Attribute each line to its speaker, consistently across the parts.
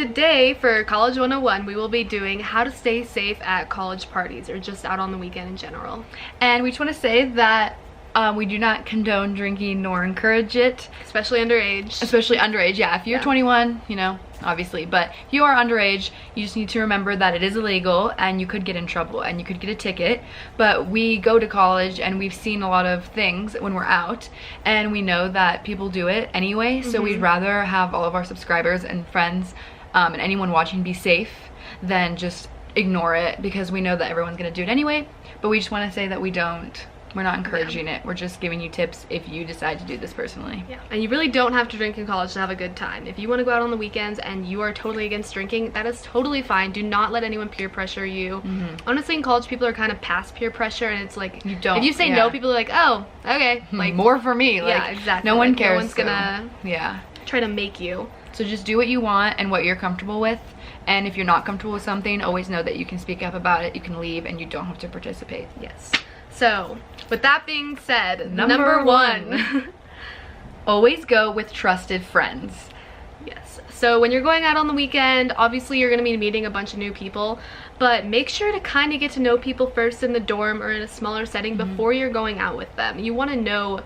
Speaker 1: today for College 101, we will be doing how to stay safe at college parties or just out on the weekend in general.
Speaker 2: And we just want to say that we do not condone drinking nor encourage it.
Speaker 1: Especially underage.
Speaker 2: Especially underage, yeah. If you're 21, you know, obviously. But if you are underage, you just need to remember that it is illegal and you could get in trouble and you could get a ticket. But we go to college and we've seen a lot of things when we're out and we know that people do it anyway. So we'd rather have all of our subscribers and friends and anyone watching be safe than just ignore it, because we know that everyone's going to do it anyway. But we just want to say that we're not encouraging it. We're just giving you tips if you decide to do this personally.
Speaker 1: Yeah. And you really don't have to drink in college to have a good time. If you want to go out on the weekends and you are totally against drinking, that is totally fine. Do not let anyone peer pressure you. Honestly, in college, people are kind of past peer pressure, and it's like, if you say no, people are like, oh, okay. Like,
Speaker 2: more for me. Like,
Speaker 1: yeah, exactly.
Speaker 2: No one
Speaker 1: like,
Speaker 2: cares.
Speaker 1: No one's gonna try to make you.
Speaker 2: So just do what you want and what you're comfortable with. And if you're not comfortable with something, always know that you can speak up about it, you can leave, and you don't have to participate.
Speaker 1: Yes. So, with that being said, number one.
Speaker 2: Always go with trusted friends.
Speaker 1: Yes. So when you're going out on the weekend, obviously you're going to be meeting a bunch of new people, but make sure to kind of get to know people first in the dorm or in a smaller setting before you're going out with them. You want to know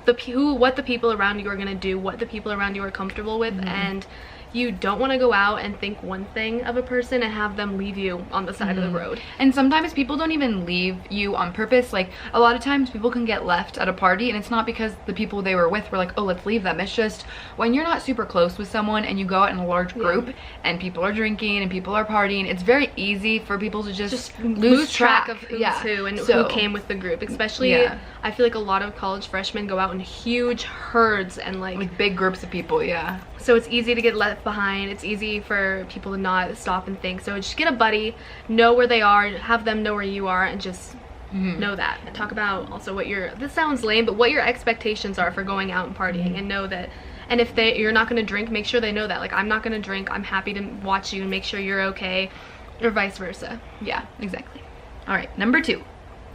Speaker 1: what the people around you are going to do, what the people around you are comfortable with, and you don't want to go out and think one thing of a person and have them leave you on the side of the road.
Speaker 2: And sometimes people don't even leave you on purpose. Like, a lot of times people can get left at a party and it's not because the people they were with were like, oh, let's leave them. It's just when you're not super close with someone and you go out in a large group and people are drinking and people are partying, it's very easy for people to just lose track
Speaker 1: of who's who and who came with the group. Especially, I feel like a lot of college freshmen go out in huge herds and like
Speaker 2: big groups of people,
Speaker 1: so it's easy to get left behind. It's easy for people to not stop and think. So just get a buddy, know where they are, have them know where you are, and just know that. And talk about also what this sounds lame, but what your expectations are for going out and partying, and know that. And if you're not going to drink, make sure they know that. Like, I'm not going to drink. I'm happy to watch you and make sure you're okay, or vice versa.
Speaker 2: Yeah, exactly. All right, number 2.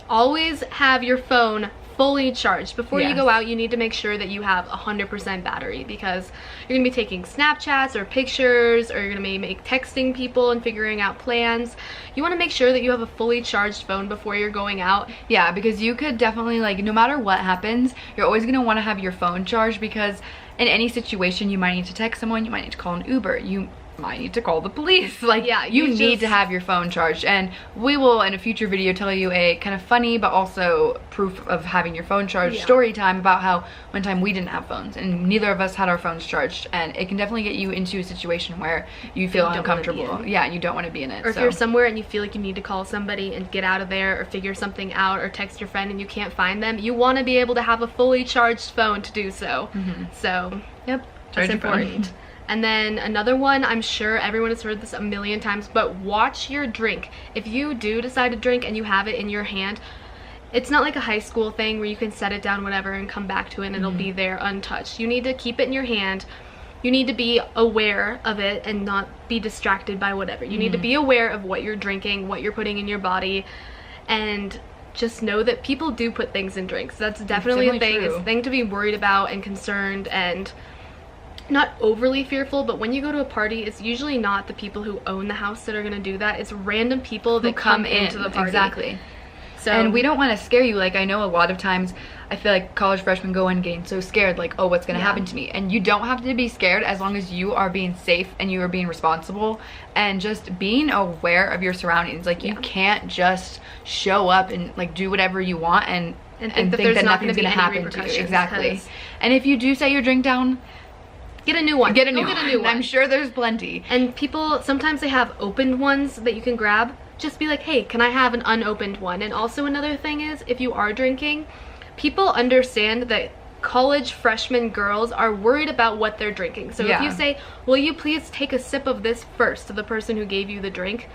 Speaker 1: Always have your phone fully charged. Before you go out, you need to make sure that you have 100% battery, because you're gonna be taking Snapchats or pictures, or you're gonna be texting people and figuring out plans. You want to make sure that you have a fully charged phone before you're going out.
Speaker 2: Yeah, because you could definitely, like, no matter what happens, you're always gonna want to have your phone charged, because in any situation you might need to text someone, you might need to call an Uber, you might need to call the police. Like, you need to have your phone charged. And we will in a future video tell you a kind of funny but also proof of having your phone charged story time about how one time we didn't have phones and neither of us had our phones charged, and it can definitely get you into a situation where you feel uncomfortable and you don't want to be in it.
Speaker 1: Or if you're somewhere and you feel like you need to call somebody and get out of there, or figure something out, or text your friend and you can't find them, you want to be able to have a fully charged phone to do so. So that's important. And then another one, I'm sure everyone has heard this a million times, but watch your drink. If you do decide to drink and you have it in your hand, it's not like a high school thing where you can set it down whatever and come back to it and it'll be there untouched. You need to keep it in your hand. You need to be aware of it and not be distracted by whatever. You need to be aware of what you're drinking, what you're putting in your body, and just know that people do put things in drinks. That's definitely a thing. It's a thing to be worried about and concerned and not overly fearful, but when you go to a party, it's usually not the people who own the house that are going to do that. It's random people that come into the party.
Speaker 2: Exactly. So, and we don't want to scare you. Like, I know a lot of times I feel like college freshmen go in getting so scared, like, oh, what's going to happen to me? And you don't have to be scared as long as you are being safe and you are being responsible and just being aware of your surroundings. Like, you can't just show up and, like, do whatever you want and think that nothing's going to happen to you. Exactly. And if you do set your drink down,
Speaker 1: get a new one.
Speaker 2: Get a new one. I'm sure there's plenty.
Speaker 1: And people, sometimes they have opened ones that you can grab. Just be like, hey, can I have an unopened one? And also another thing is, if you are drinking, people understand that college freshman girls are worried about what they're drinking. So if you say, will you please take a sip of this first to the person who gave you the drink,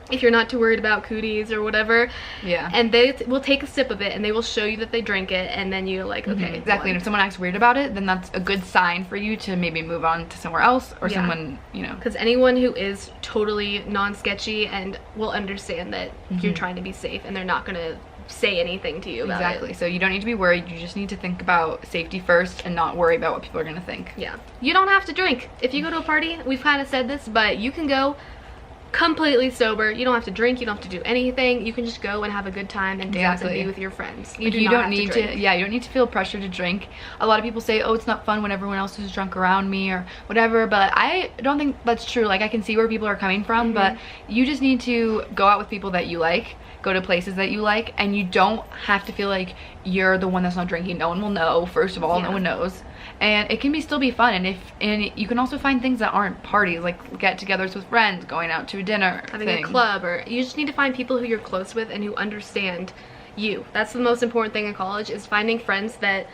Speaker 1: if you're not too worried about cooties or whatever, and they will take a sip of it and they will show you that they drank it, and then you're like, okay,
Speaker 2: exactly. And if someone acts weird about it, then that's a good sign for you to maybe move on to somewhere else, or someone, you know,
Speaker 1: because anyone who is totally non-sketchy and will understand that you're trying to be safe, and they're not gonna say anything to you about it.
Speaker 2: Exactly. So you don't need to be worried. You just need to think about safety first and not worry about what people are gonna think.
Speaker 1: Yeah. You don't have to drink. If you go to a party, we've kind of said this, but you can go completely sober. You don't have to drink. You don't have to do anything. You can just go and have a good time and dance and be with your friends.
Speaker 2: You don't need to. Yeah, you don't need to feel pressure to drink. A lot of people say, oh, it's not fun when everyone else is drunk around me or whatever, but I don't think that's true. Like, I can see where people are coming from, but you just need to go out with people that you like, go to places that you like, and you don't have to feel like you're the one that's not drinking. No one will know. First of all, no one knows. And it can still be fun, and you can also find things that aren't parties, like get-togethers with friends, going out to a dinner,
Speaker 1: having a club, or you just need to find people who you're close with and who understand you. That's the most important thing in college, is finding friends that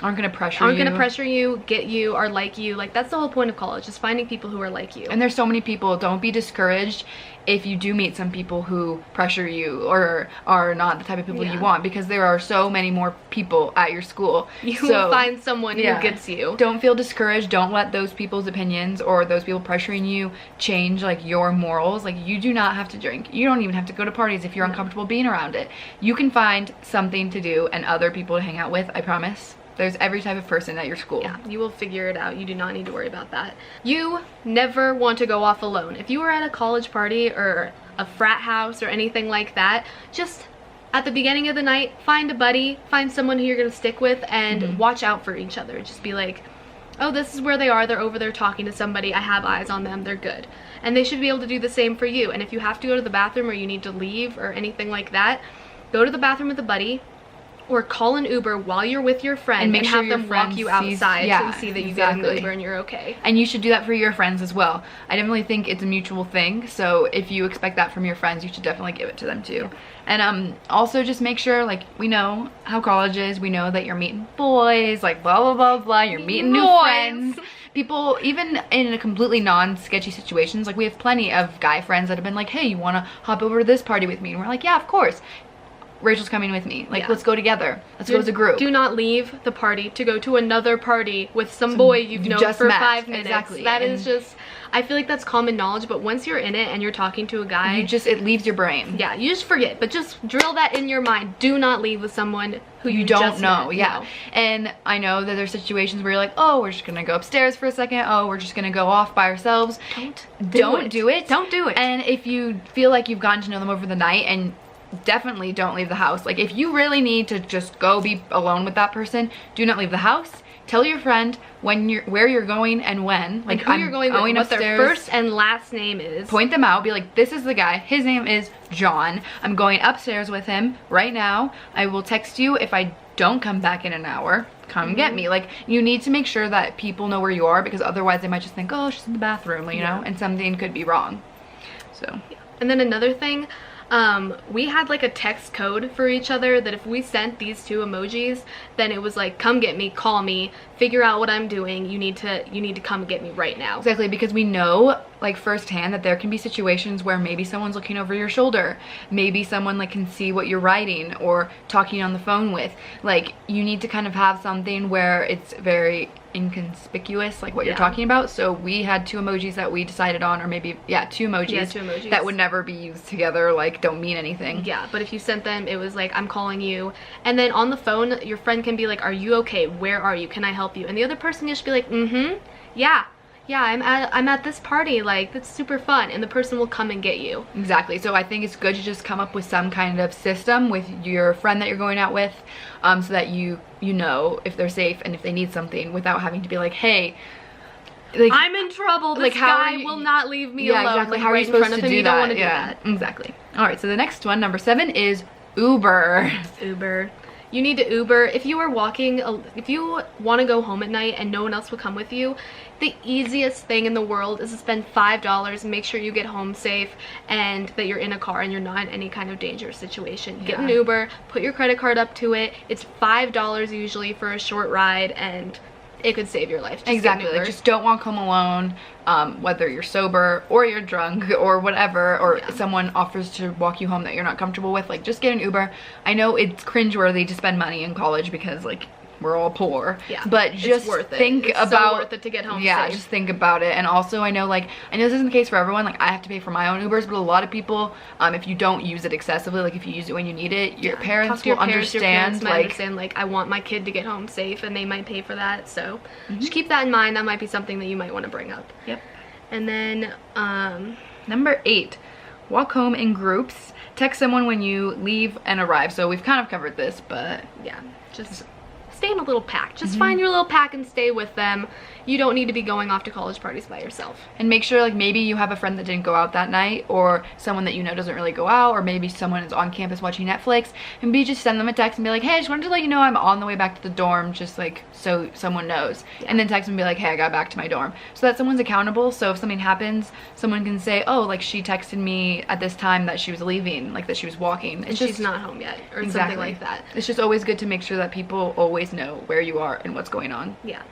Speaker 2: aren't gonna pressure
Speaker 1: you, get you, or like you. Like, that's the whole point of college, is finding people who are like you.
Speaker 2: And there's so many people. Don't be discouraged if you do meet some people who pressure you or are not the type of people you want, because there are so many more people at your school.
Speaker 1: You will find someone who gets you.
Speaker 2: Don't feel discouraged. Don't let those people's opinions or those people pressuring you change like your morals. Like, you do not have to drink. You don't even have to go to parties if you're uncomfortable being around it. You can find something to do and other people to hang out with, I promise. There's every type of person at your school.
Speaker 1: Yeah, you will figure it out. You do not need to worry about that. You never want to go off alone. If you are at a college party or a frat house or anything like that, just at the beginning of the night, find a buddy, find someone who you're going to stick with, and watch out for each other. Just be like, oh, this is where they are. They're over there talking to somebody. I have eyes on them. They're good. And they should be able to do the same for you. And if you have to go to the bathroom or you need to leave or anything like that, go to the bathroom with a buddy, or call an Uber while you're with your friend and have them walk you outside and see that you get in the Uber and you're okay.
Speaker 2: And you should do that for your friends as well. I definitely think it's a mutual thing, so if you expect that from your friends, you should definitely give it to them too. And also just make sure, like, we know how college is. We know that you're meeting boys, like blah blah blah blah, you're meeting new friends. People, even in a completely non-sketchy situations, like we have plenty of guy friends that have been like, hey, you want to hop over to this party with me? And we're like, yeah, of course. Rachel's coming with me. Like, let's go together. Let's go as a group.
Speaker 1: Do not leave the party to go to another party with some boy you've known for 5 minutes. Exactly. That is just, I feel like that's common knowledge, but once you're in it and you're talking to a guy,
Speaker 2: it leaves your brain.
Speaker 1: Yeah, you just forget, but just drill that in your mind. Do not leave with someone who you
Speaker 2: don't know. Yeah. And I know that there's situations where you're like, oh, we're just gonna go upstairs for a second. Oh, we're just gonna go off by ourselves. Don't do it.
Speaker 1: Don't do it.
Speaker 2: And if you feel like you've gotten to know them over the night, and definitely don't leave the house. Like, if you really need to just go be alone with that person, do not leave the house. Tell your friend where you're going and when. Like,
Speaker 1: who you're going with, what their first and last name is.
Speaker 2: Point them out. Be like, this is the guy. His name is John. I'm going upstairs with him right now. I will text you if I don't come back in an hour. Come get me. Like, you need to make sure that people know where you are, because otherwise they might just think, oh, she's in the bathroom, you know, and something could be wrong. So.
Speaker 1: And then another thing, we had like a text code for each other that if we sent these 2 emojis, then it was like, come get me, call me, figure out what I'm doing, you need to come get me right now.
Speaker 2: Exactly, because we know like firsthand that there can be situations where maybe someone's looking over your shoulder, maybe someone like can see what you're writing or talking on the phone with. Like, you need to kind of have something where it's very inconspicuous, like what you're talking about. So we had 2 emojis that we decided on, or maybe 2 emojis, that would never be used together, like don't mean anything.
Speaker 1: Yeah, but if you sent them, it was like, I'm calling you, and then on the phone your friend can be like, are you okay, where are you, can I help you? And the other person just be like, yeah, I'm at this party, like that's super fun, and the person will come and get you.
Speaker 2: Exactly. So I think it's good to just come up with some kind of system with your friend that you're going out with, so that you know if they're safe and if they need something, without having to be like, hey, like,
Speaker 1: I'm in trouble, this guy will not leave me alone.
Speaker 2: Exactly.
Speaker 1: Like,
Speaker 2: how are you supposed to do that?
Speaker 1: You don't want to do that.
Speaker 2: Exactly. All right, so the next one, number 7, is Uber.
Speaker 1: Uber. You need to Uber. If you are walking, if you want to go home at night and no one else will come with you, the easiest thing in the world is to spend $5 and make sure you get home safe and that you're in a car and you're not in any kind of dangerous situation. Get an Uber, put your credit card up to it. It's $5 usually for a short ride, and it could save your life.
Speaker 2: Exactly. Like, just don't walk home alone, whether you're sober or you're drunk or whatever, or someone offers to walk you home that you're not comfortable with. Like, just get an Uber. I know it's cringeworthy to spend money in college because, like, we're all poor.
Speaker 1: Yeah,
Speaker 2: but just
Speaker 1: worth it.
Speaker 2: think
Speaker 1: it's
Speaker 2: about
Speaker 1: so worth it to get home
Speaker 2: yeah
Speaker 1: safe.
Speaker 2: Just think about it. And also I know this isn't the case for everyone. Like I have to pay for my own Ubers, but a lot of people, if you don't use it excessively, like if you use it when you need it, your parents will understand. Your parents might
Speaker 1: understand, like, I want my kid to get home safe, and they might pay for that. So just keep that in mind. That might be something that you might want to bring up.
Speaker 2: Yep.
Speaker 1: And then
Speaker 2: number 8, walk home in groups. Text someone when you leave and arrive. So we've kind of covered this, but
Speaker 1: yeah, just stay in a little pack. Just find your little pack and stay with them. You don't need to be going off to college parties by yourself.
Speaker 2: And make sure, like, maybe you have a friend that didn't go out that night, or someone that you know doesn't really go out, or maybe someone is on campus watching Netflix, and just send them a text and be like, hey, I just wanted to let you know I'm on the way back to the dorm, just like so someone knows. Yeah. And then text them and be like, hey, I got back to my dorm, so that someone's accountable. So if something happens, someone can say, oh, like, she texted me at this time that she was leaving, like that she was walking,
Speaker 1: and she's not home yet, or something like that.
Speaker 2: It's just always good to make sure that people always know where you are and what's going on.
Speaker 1: Yeah.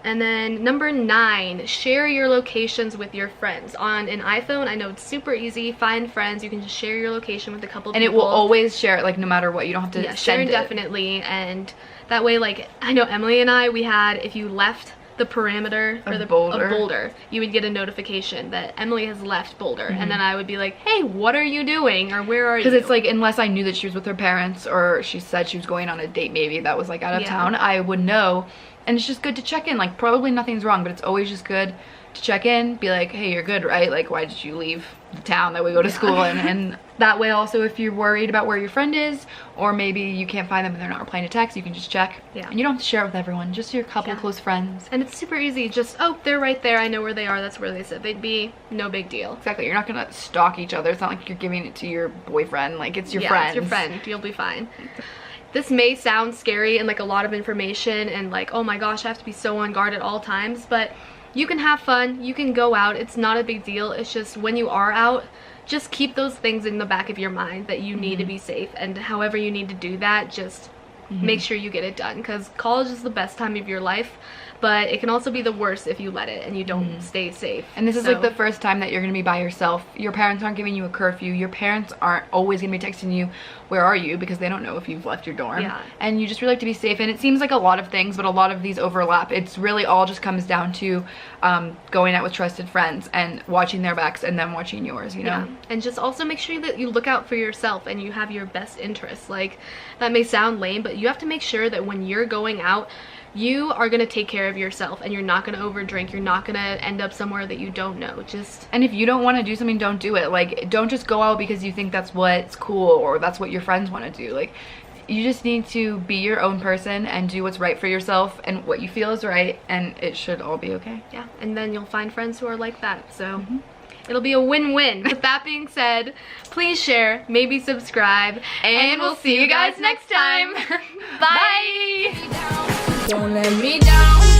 Speaker 1: And then number 9, share your locations with your friends. On an iPhone, I know it's super easy. Find friends. You can just share your location with a couple of people.
Speaker 2: And it will always share it, like, no matter what. You don't have to send
Speaker 1: sharing
Speaker 2: it.
Speaker 1: Definitely. And that way, like, I know Emily and I, we had, if you left the parameter of Boulder, you would get a notification that Emily has left Boulder. And then I would be like, hey, what are you doing? Or where are you?
Speaker 2: Because it's like, unless I knew that she was with her parents, or she said she was going on a date maybe that was like out of town, I would know. And it's just good to check in. Like, probably nothing's wrong, but it's always just good to check in, be like, hey, you're good, right? Like, why did you leave the town that we go to school in? And that way also, if you're worried about where your friend is, or maybe you can't find them and they're not replying to text, you can just check. Yeah. And you don't have to share it with everyone, just your couple close friends.
Speaker 1: And it's super easy. Just, oh, they're right there. I know where they are. That's where they said they'd be. No big deal.
Speaker 2: Exactly. You're not going to stalk each other. It's not like you're giving it to your boyfriend. Like, it's your friend.
Speaker 1: It's your friend. You'll be fine. This may sound scary and like a lot of information and like, oh my gosh, I have to be so on guard at all times, but you can have fun, you can go out, it's not a big deal. It's just when you are out, just keep those things in the back of your mind that you need to be safe, and however you need to do that, just make sure you get it done, because college is the best time of your life, but it can also be the worst if you let it and you don't stay safe.
Speaker 2: And this is like the first time that you're gonna be by yourself. Your parents aren't giving you a curfew. Your parents aren't always gonna be texting you, where are you, because they don't know if you've left your dorm. And you just really like to be safe. And it seems like a lot of things, but a lot of these overlap. It's really all just comes down to going out with trusted friends and watching their backs and them watching yours, you know?
Speaker 1: And just also make sure that you look out for yourself and you have your best interests. Like, that may sound lame, but you have to make sure that when you're going out, you are going to take care of yourself, and you're not going to overdrink. You're not going to end up somewhere that you don't know.
Speaker 2: And if you don't want to do something, don't do it. Like, don't just go out because you think that's what's cool or that's what your friends want to do. Like, you just need to be your own person and do what's right for yourself and what you feel is right, and it should all be okay.
Speaker 1: Yeah, and then you'll find friends who are like that. So it'll be a win-win. With that being said, please share, maybe subscribe, and we'll see you guys next time. Bye!
Speaker 3: Don't let me down.